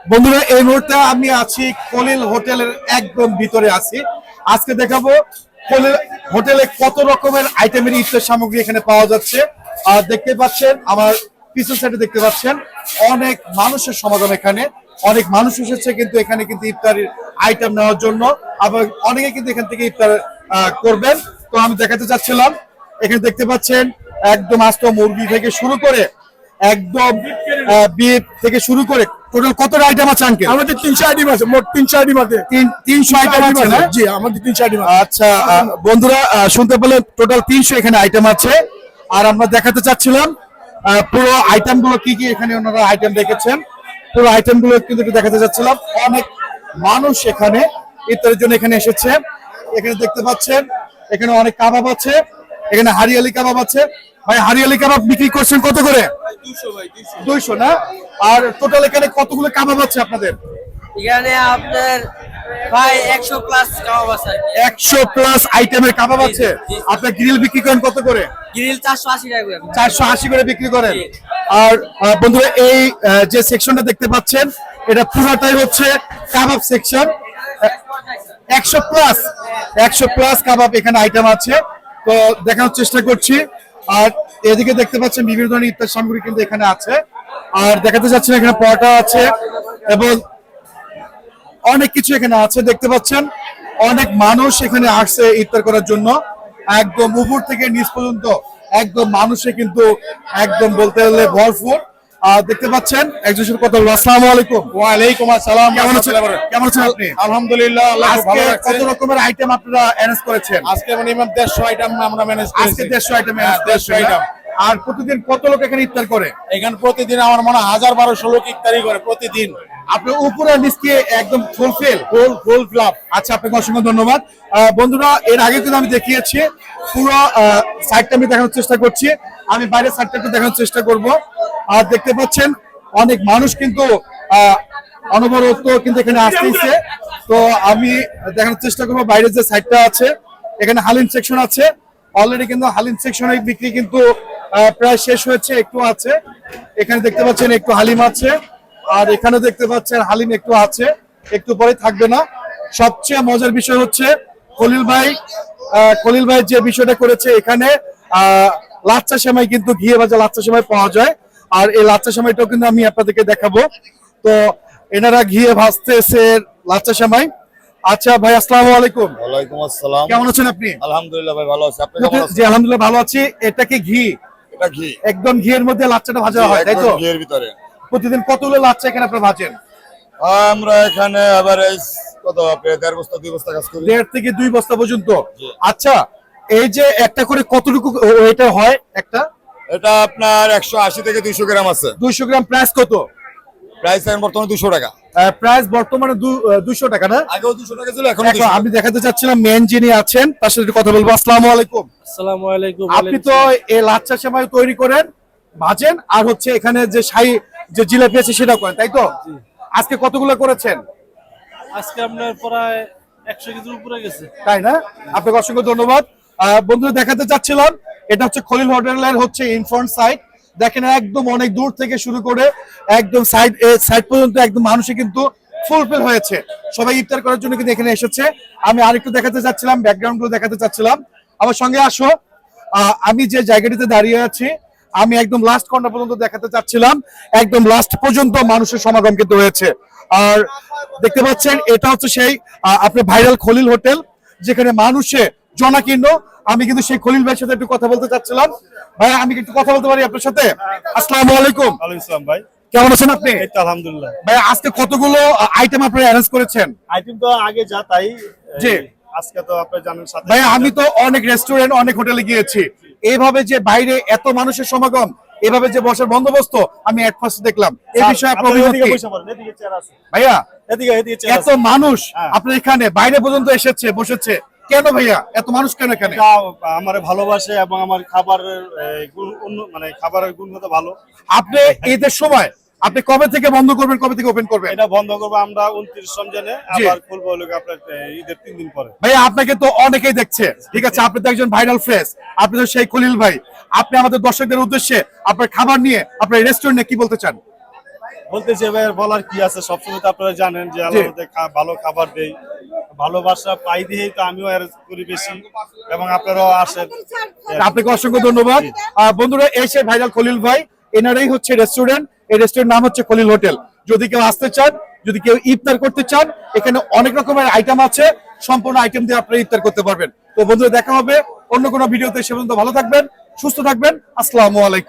বন্ধুরা এই মুহূর্তে আমি আছি খলিল হোটেলের একদম ভিতরে আছি। আজকে দেখাবো খলিল হোটেলে কত রকমের আইটেমের ইফতার সামগ্রী এখানে পাওয়া যাচ্ছে। আর দেখতে পাচ্ছেন আমার পিছন সাইডে দেখতে পাচ্ছেন অনেক মানুষের সমাগম। এখানে অনেক মানুষ এসেছে কিন্তু এখানে কিন্তু ইফতারের আইটেম নেওয়ার জন্য, আবার অনেকে কিন্তু এখান থেকে ইফতার করবেন। তো আমি দেখাতে চাচ্ছিলাম এখানে দেখতে পাচ্ছেন একদম আস্ত মুরগি থেকে শুরু করে একদম বিফ থেকে শুরু করে টোটাল কত আইটেম আছে আঙ্কেল? আমাদের 300 আইটেম আছে, মোট 300 আইটেম আছে। 300 আইটেম আছে না? জি, আমাদের 300 আইটেম আছে। আচ্ছা বন্ধুরা শুনতে পেলেন টোটাল 300 এখানে আইটেম আছে। আর আমরা দেখাতে চাচ্ছিলাম পুরো আইটেম গুলো কি কি এখানে ওনারা আইটেম রেখেছেন, পুরো আইটেম গুলো কিন্তু একটু দেখাতে চাচ্ছিলাম। অনেক মানুষ এখানে ইফতারের জন্য এখানে এসেছে। এখানে দেখতে পাচ্ছেন এখানে অনেক কাবাব আছে, এখানে হারিয়ালি কাবাব আছে। ভাই হারিয়ালি কাবাব বিক্রি করছেন কত করে? 200 না? আর টোটাল এখানে কতগুলো কাবাব আছে আপনাদের? এখানে আপনার ভাই 100 প্লাস কাবাব আছে। 100 প্লাস আইটেমের কাবাব আছে। আপনার গ্রিল বিক্রি করেন কত করে? গ্রিল 480 টাকা করে। 480 করে বিক্রি করেন। আর বন্ধুরা এই যে সেকশনটা দেখতে পাচ্ছেন এটা পুরোটাই হচ্ছে কাবাব সেকশন। 100 প্লাস কাবাব এখানে আইটেম আছে। তো দেখানোর চেষ্টা করছি। আর এদিকে দেখতে পাচ্ছেন বিভিন্ন ধরনের ইফতার সামগ্রী কিন্তু এখানে আছে। আর দেখাতে যাচ্ছেন এখানে পরোটা আছে এবং অনেক কিছু এখানে আছে। দেখতে পাচ্ছেন অনেক মানুষ এখানে আসছে ইফতার করার জন্য। একদম উপর থেকে নিচ পর্যন্ত একদম মানুষে কিন্তু একদম বলতে গেলে ভরপুর। দেখতে পাচ্ছেন একজন সাথে কথা বলবো। আসসালামু আলাইকুম। ওয়ালাইকুম আসসালাম। কেমন আছেন? কেমন আছেন আপনি? আলহামদুলিল্লাহ, আল্লাহ খুব ভালো রাখছে। কত রকমের আইটেম আপনারা অ্যারেঞ্জ করেছেন? আজকে মিনিমাম 150 আইটেম আমরা ম্যানেজ করেছি। আজকে 150 আইটেম 150 আইটেম। আর প্রতিদিন কত লোক এখানে ইফতার করে? এখানে প্রতিদিন আমার মনে হয় 1000-1200 লোক ইফতারি করে প্রতিদিন। আপনার উপরে নিচে একদম ফুলফিল ফুল ফ্লাপ। আচ্ছা আপনাকে অসংখ্য ধন্যবাদ। বন্ধুরা এর আগে কিন্তু আমি দেখিয়েছি পুরো সাইডটা আমি দেখানোর চেষ্টা করছি। আমি বাইরের সাইডটা একটু দেখানোর চেষ্টা করব। আর দেখতে পাচ্ছেন অনেক মানুষ কিন্তু অনবরত কিন্তু এখানে আসতেছে। তো আমি দেখানোর চেষ্টা করবো বাইরের যে সাইডটা আছে এখানে হালিম সেকশন আছে। অলরেডি কিন্তু হালিম সেকশনের বিক্রি কিন্তু প্রায় শেষ হয়েছে, একটু আছে। এখানে দেখতে পাচ্ছেন একটু হালিম আছে, আর এখানে দেখতে পাচ্ছেন হালিম একটু আছে, একটু পরে থাকবে না। সবচেয়ে মজার বিষয় হচ্ছে খলিল ভাই যে বিষয়টা করেছে এখানে লাচ্ছা সেমাই কিন্তু ঘিয়ে ভাজা লাচ্ছা সেমাই পাওয়া যায়। আর এই লাচ্ছা সেমাইটাও কিন্তু আমি আপনাদেরকে দেখাবো। তো এনারা ঘিয়ে ভাজতেছে লাচ্ছা সেমাই। আচ্ছা ভাই আসসালামু আলাইকুম। ওয়ালাইকুম আসসালাম। কেমন আছেন আপনি? আলহামদুলিল্লাহ ভাই ভালো আছি। আপনি কেমন আছেন? জি আলহামদুলিল্লাহ ভালো আছি। এটা কি ঘি? এটা ঘি। একদম ঘিয়ের মধ্যে লাচ্চাটা ভাজা হয় তাই তো? ঘিয়ের ভিতরে। প্রতিদিন কতগুলো লাচ্ছা এখানে আপনারা ভাজেন? আমরা এখানে এভারেজ কত 1.5 বস্তা 2 বস্তা কাজ করি। 1.5 থেকে 2 বস্তা পর্যন্ত। আচ্ছা এই যে একটা করে কতটুকু এটা হয় একটা? এটা আপনার 180 থেকে 200 গ্রাম আছে। 200 গ্রাম প্রাইস কত? প্রাইস এখন বর্তমানে 200 টাকা। প্রাইস বর্তমানে 200 টাকা না? আগেও 200 টাকা ছিল, এখন এখন আমি দেখাতে চাচ্ছিলাম মেন যিনি আছেন তার সাথে একটু কথা বলবো। আসসালামু আলাইকুম। আসসালামু আলাইকুম। আপনি তো এই লাচ্ছা সেমাই তৈরি করেন, ভাজেন, আর হচ্ছে এখানে যে শাহী যে জিলাপি আছে সেটাও করেন তাই তো? আজকে কতগুলো করেছেন? আজকে আপনার প্রায় 100 কেজির উপরে গেছে। তাই না? আপনাকে অসংখ্য ধন্যবাদ। বন্ধুরা দেখাতে চাচ্ছিলাম এটা হচ্ছে খলিল হোটেলের হচ্ছে ইনফ্রন্ট সাইড। দেখেন একদম অনেক দূর থেকে শুরু করে একদম সাইড পর্যন্ত একদম মানুষে কিন্তু ফুলফিল হয়েছে। সবাই ইফতার করার জন্য কিন্তু এখানে এসেছে। আমি আরেকটু দেখাতে চাচ্ছিলাম, ব্যাকগ্রাউন্ড গুলো দেখাতে চাচ্ছিলাম। আমার সঙ্গে আসো। আমি যে জায়গাটিতে দাঁড়িয়ে আছি আমি একদম লাস্ট কর্নার পর্যন্ত দেখাতে চাচ্ছিলাম। একদম লাস্ট পর্যন্ত মানুষের সমাগম কিন্তু হয়েছে। আর দেখতে পাচ্ছেন এটা হচ্ছে সেই আপনার ভাইরাল খলিল হোটেল যেখানে মানুষে জনাকীর্ণ। আমি কিন্তু সেই খলিল ভাইয়ের সাথে একটু কথা বলতে চাচ্ছিলাম। ভাই আমি একটু কথা বলতে পারি আপনার সাথে? আসসালামু আলাইকুম। ওয়ালাইকুম আসসালাম ভাই। কেমন আছেন আপনি? এই তো আলহামদুলিল্লাহ। ভাই আজকে কতগুলো আইটেম আপনারা অ্যারেঞ্জ করেছেন? আইটেম তো আগে যা তাই। জি। আজকে তো আপনি জানেন সাথে ভাই আমি তো অনেক রেস্টুরেন্ট অনেক হোটেলে গিয়েছি, এইভাবে যে বাইরে এত মানুষের সমাগম, এভাবে যে বসার বন্দোবস্ত আমি এট ফার্স্ট দেখলাম। এই বিষয়ে আপনার অভিমত কি? এদিকে চেয়ার আছে ভাইয়া এদিকে চেয়ার এত আছে। মানুষ হ্যাঁ। আপনার এখানে বাইরে পর্যন্ত এসেছে বসেছে কেন ভাইয়া? এত মানুষ কেন এখানে? এটা আমার ভালোবাসে এবং আমার খাবারের গুণ মানে খাবারের গুণগত ভালো। আপনি ঈদের সময় আপনি কবে থেকে বন্ধ করবেন, কবে থেকে ওপেন করবেন? এটা বন্ধ করবো আমরা 29 রমজানে, আবার খুলবো হলো আপনার ঈদের 3 দিন পরে। ভাইয়া আপনাকে তো অনেকেই দেখছে, ঠিক আছে, আপনি তো একজন ভাইরাল ফেস, আপনি তো সেই খলিল ভাই। আপনি আমাদের দর্শকদের উদ্দেশ্যে আপনার খাবার নিয়ে আপনার রেস্টুরেন্টে কি বলতে চান? বলতেছি ভাই আর বলার কি আছে, সবসময় তো আপনারা জানেন যে আল্লাহ আমাদের ভালো খাবার দেয়, ভালোবাসা পাই দিয়েই তো আমিও আর করি বেশি, এবং আপনারাও আসেন। আপনাকে অসংখ্য ধন্যবাদ। বন্ধুরা, এই সেই ভাইরাল খলিল ভাই, এনারাই হচ্ছে রেস্টুরেন্ট, এই রেস্টুরেন্ট নাম হচ্ছে খলিল হোটেল। যদি কেউ আসতে চান, যদি কেউ ইফতার করতে চান, এখানে অনেক রকমের আইটেম আছে, সম্পূর্ণ আইটেম দিয়ে আপনারা ইফতার করতে পারবেন। তো বন্ধুরা, দেখা হবে অন্য কোনো ভিডিওতে। সে পর্যন্ত ভালো থাকবেন, সুস্থ থাকবেন। আসসালামু আলাইকুম।